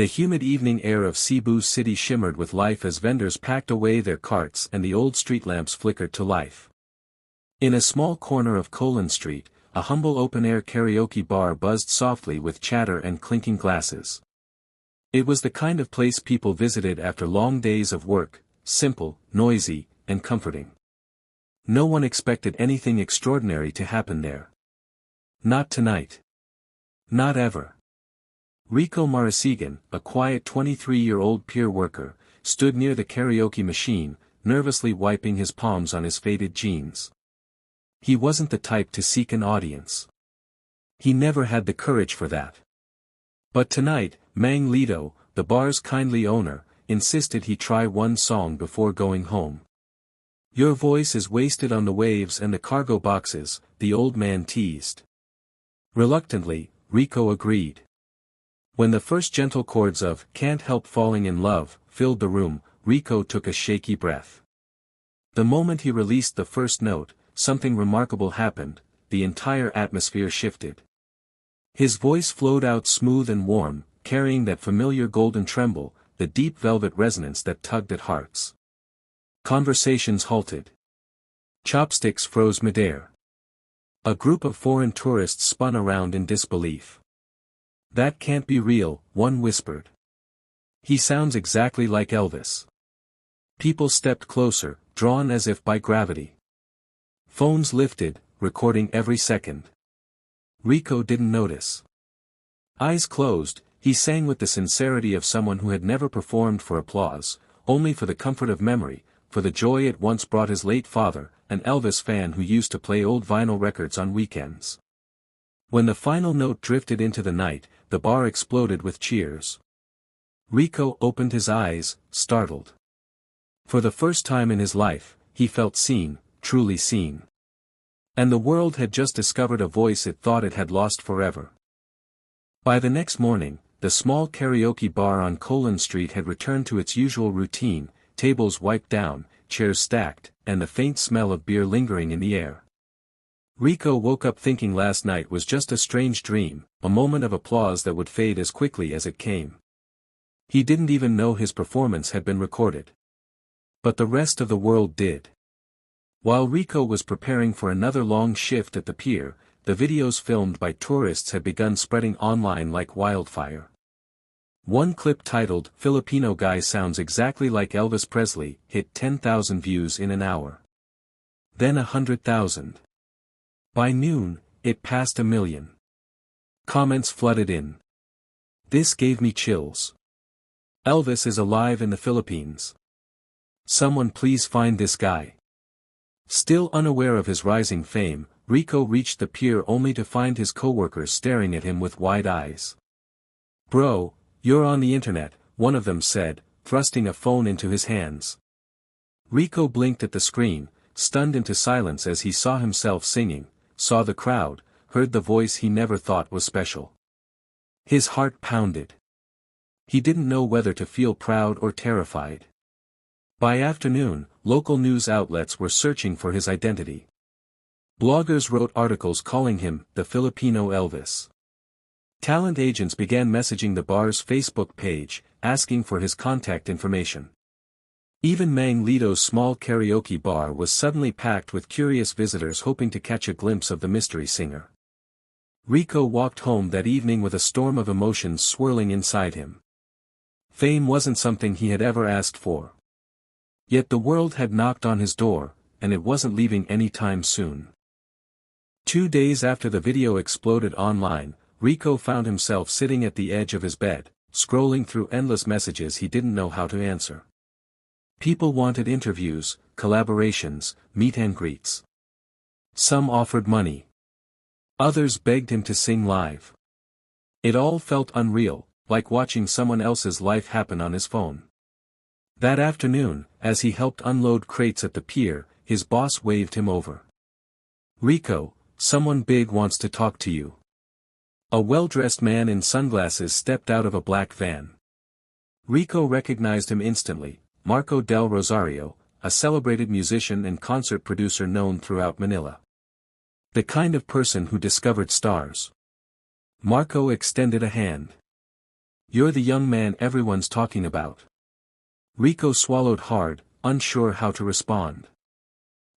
The humid evening air of Cebu City shimmered with life as vendors packed away their carts and the old street lamps flickered to life. In a small corner of Colon Street, a humble open-air karaoke bar buzzed softly with chatter and clinking glasses. It was the kind of place people visited after long days of work, simple, noisy, and comforting. No one expected anything extraordinary to happen there. Not tonight. Not ever. Rico Marasigan, a quiet 23-year-old pier worker, stood near the karaoke machine, nervously wiping his palms on his faded jeans. He wasn't the type to seek an audience. He never had the courage for that. But tonight, Mang Lito, the bar's kindly owner, insisted he try one song before going home. "Your voice is wasted on the waves and the cargo boxes," the old man teased. Reluctantly, Rico agreed. When the first gentle chords of "Can't Help Falling in Love" filled the room, Rico took a shaky breath. The moment he released the first note, something remarkable happened, the entire atmosphere shifted. His voice flowed out smooth and warm, carrying that familiar golden tremble, the deep velvet resonance that tugged at hearts. Conversations halted. Chopsticks froze midair. A group of foreign tourists spun around in disbelief. "That can't be real," one whispered. "He sounds exactly like Elvis." People stepped closer, drawn as if by gravity. Phones lifted, recording every second. Rico didn't notice. Eyes closed, he sang with the sincerity of someone who had never performed for applause, only for the comfort of memory, for the joy it once brought his late father, an Elvis fan who used to play old vinyl records on weekends. When the final note drifted into the night, the bar exploded with cheers. Rico opened his eyes, startled. For the first time in his life, he felt seen, truly seen. And the world had just discovered a voice it thought it had lost forever. By the next morning, the small karaoke bar on Colon Street had returned to its usual routine, tables wiped down, chairs stacked, and the faint smell of beer lingering in the air. Rico woke up thinking last night was just a strange dream, a moment of applause that would fade as quickly as it came. He didn't even know his performance had been recorded. But the rest of the world did. While Rico was preparing for another long shift at the pier, the videos filmed by tourists had begun spreading online like wildfire. One clip titled "Filipino Guy Sounds Exactly Like Elvis Presley" hit 10,000 views in an hour. Then 100,000. By noon, it passed 1 million. Comments flooded in. "This gave me chills. Elvis is alive in the Philippines. Someone please find this guy." Still unaware of his rising fame, Rico reached the pier only to find his coworkers staring at him with wide eyes. "Bro, you're on the internet," one of them said, thrusting a phone into his hands. Rico blinked at the screen, stunned into silence as he saw himself singing, saw the crowd, heard the voice he never thought was special. His heart pounded. He didn't know whether to feel proud or terrified. By afternoon, local news outlets were searching for his identity. Bloggers wrote articles calling him the Filipino Elvis. Talent agents began messaging the bar's Facebook page, asking for his contact information. Even Mang Lito's small karaoke bar was suddenly packed with curious visitors hoping to catch a glimpse of the mystery singer. Rico walked home that evening with a storm of emotions swirling inside him. Fame wasn't something he had ever asked for. Yet the world had knocked on his door, and it wasn't leaving any time soon. 2 days after the video exploded online, Rico found himself sitting at the edge of his bed, scrolling through endless messages he didn't know how to answer. People wanted interviews, collaborations, meet and greets. Some offered money. Others begged him to sing live. It all felt unreal, like watching someone else's life happen on his phone. That afternoon, as he helped unload crates at the pier, his boss waved him over. "Rico, someone big wants to talk to you." A well-dressed man in sunglasses stepped out of a black van. Rico recognized him instantly, Marco del Rosario, a celebrated musician and concert producer known throughout Manila. The kind of person who discovered stars. Marco extended a hand. You're the young man everyone's talking about. Rico swallowed hard, unsure how to respond.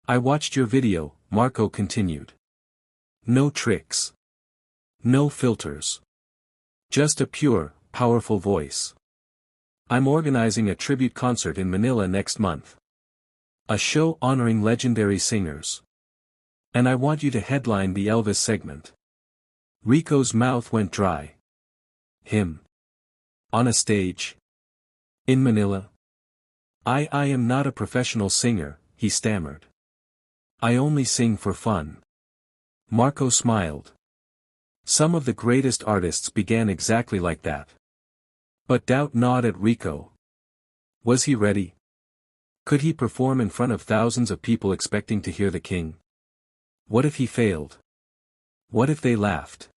I watched your video, Marco continued. No tricks. No filters. Just a pure, powerful voice. I'm organizing a tribute concert in Manila next month. A show honoring legendary singers. And I want you to headline the Elvis segment. Rico's mouth went dry. Him. On a stage? In Manila? I am not a professional singer, he stammered. I only sing for fun. Marco smiled. Some of the greatest artists began exactly like that. But doubt gnawed at Rico. Was he ready? Could he perform in front of thousands of people expecting to hear the king? What if he failed? What if they laughed?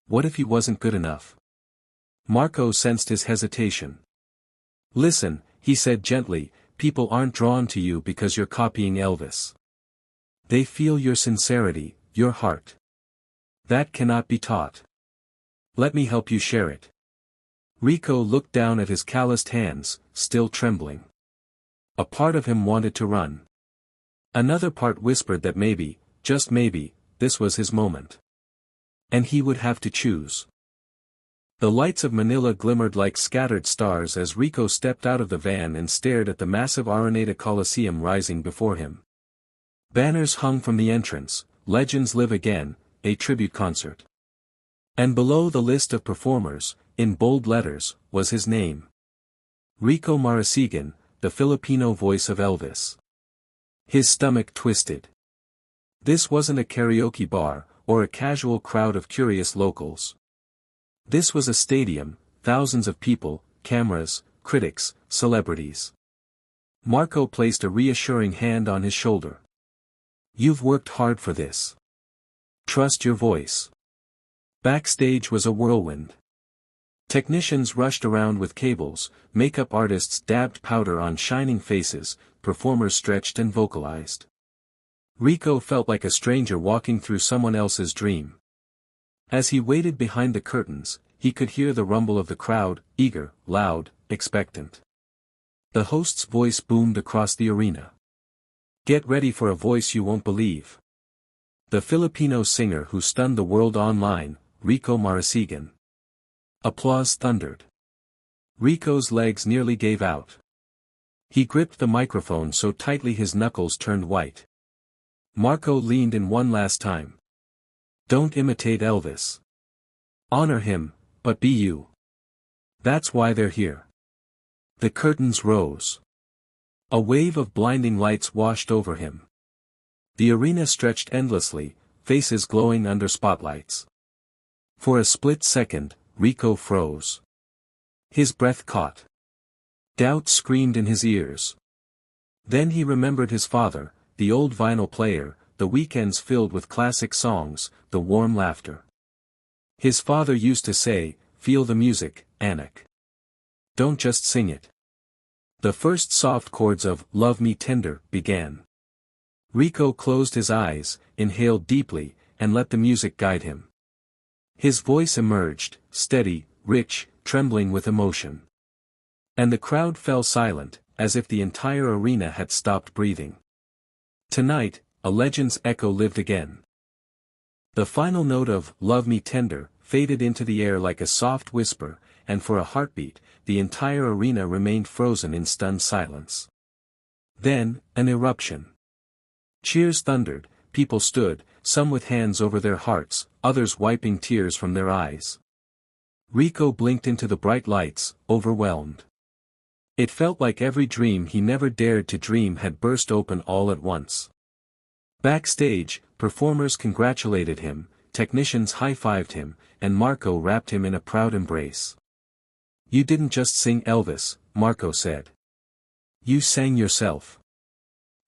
What if he wasn't good enough? Marco sensed his hesitation. Listen, he said gently, people aren't drawn to you because you're copying Elvis. They feel your sincerity, your heart. That cannot be taught. Let me help you share it. Rico looked down at his calloused hands, still trembling. A part of him wanted to run. Another part whispered that maybe, just maybe, this was his moment. And he would have to choose. The lights of Manila glimmered like scattered stars as Rico stepped out of the van and stared at the massive Araneta Coliseum rising before him. Banners hung from the entrance, Legends Live Again, a tribute concert. And below the list of performers, in bold letters, was his name. Rico Marasigan, the Filipino voice of Elvis. His stomach twisted. This wasn't a karaoke bar, or a casual crowd of curious locals. This was a stadium, thousands of people, cameras, critics, celebrities. Marco placed a reassuring hand on his shoulder. You've worked hard for this. Trust your voice. Backstage was a whirlwind. Technicians rushed around with cables, makeup artists dabbed powder on shining faces, performers stretched and vocalized. Rico felt like a stranger walking through someone else's dream. As he waited behind the curtains, he could hear the rumble of the crowd, eager, loud, expectant. The host's voice boomed across the arena. Get ready for a voice you won't believe. The Filipino singer who stunned the world online, Rico Marasigan. Applause thundered. Rico's legs nearly gave out. He gripped the microphone so tightly his knuckles turned white. Marco leaned in one last time. Don't imitate Elvis. Honor him, but be you. That's why they're here. The curtains rose. A wave of blinding lights washed over him. The arena stretched endlessly, faces glowing under spotlights. For a split second, Rico froze. His breath caught. Doubt screamed in his ears. Then he remembered his father, the old vinyl player, the weekends filled with classic songs, the warm laughter. His father used to say, feel the music, Anak. Don't just sing it. The first soft chords of Love Me Tender began. Rico closed his eyes, inhaled deeply, and let the music guide him. His voice emerged, steady, rich, trembling with emotion. And the crowd fell silent, as if the entire arena had stopped breathing. Tonight, a legend's echo lived again. The final note of Love Me Tender faded into the air like a soft whisper, and for a heartbeat, the entire arena remained frozen in stunned silence. Then, an eruption. Cheers thundered, people stood, some with hands over their hearts, others wiping tears from their eyes. Rico blinked into the bright lights, overwhelmed. It felt like every dream he never dared to dream had burst open all at once. Backstage, performers congratulated him, technicians high-fived him, and Marco wrapped him in a proud embrace. You didn't just sing Elvis, Marco said. You sang yourself.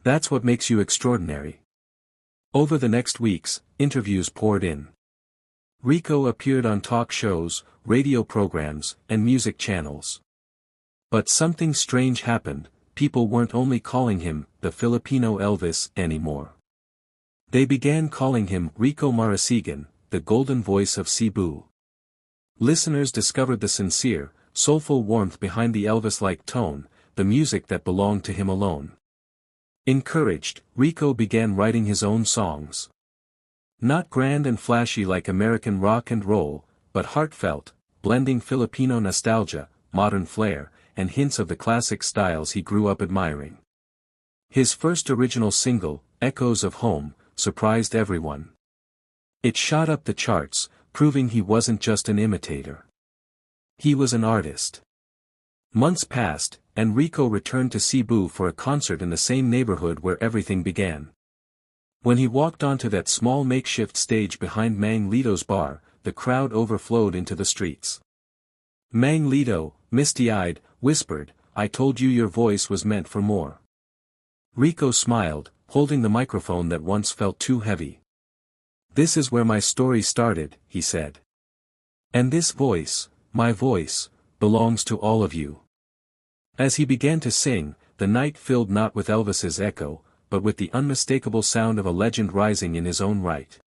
That's what makes you extraordinary. Over the next weeks, interviews poured in. Rico appeared on talk shows, radio programs, and music channels. But something strange happened, people weren't only calling him the Filipino Elvis anymore. They began calling him Rico Marasigan, the golden voice of Cebu. Listeners discovered the sincere, soulful warmth behind the Elvis-like tone, the music that belonged to him alone. Encouraged, Rico began writing his own songs. Not grand and flashy like American rock and roll, but heartfelt, blending Filipino nostalgia, modern flair, and hints of the classic styles he grew up admiring. His first original single, Echoes of Home, surprised everyone. It shot up the charts, proving he wasn't just an imitator. He was an artist. Months passed, and Rico returned to Cebu for a concert in the same neighborhood where everything began. When he walked onto that small makeshift stage behind Mang Lito's bar, the crowd overflowed into the streets. Mang Lito, misty-eyed, whispered, "I told you your voice was meant for more." Rico smiled, holding the microphone that once felt too heavy. "This is where my story started," he said. "And this voice, my voice, belongs to all of you." As he began to sing, the night filled not with Elvis's echo, but with the unmistakable sound of a legend rising in his own right.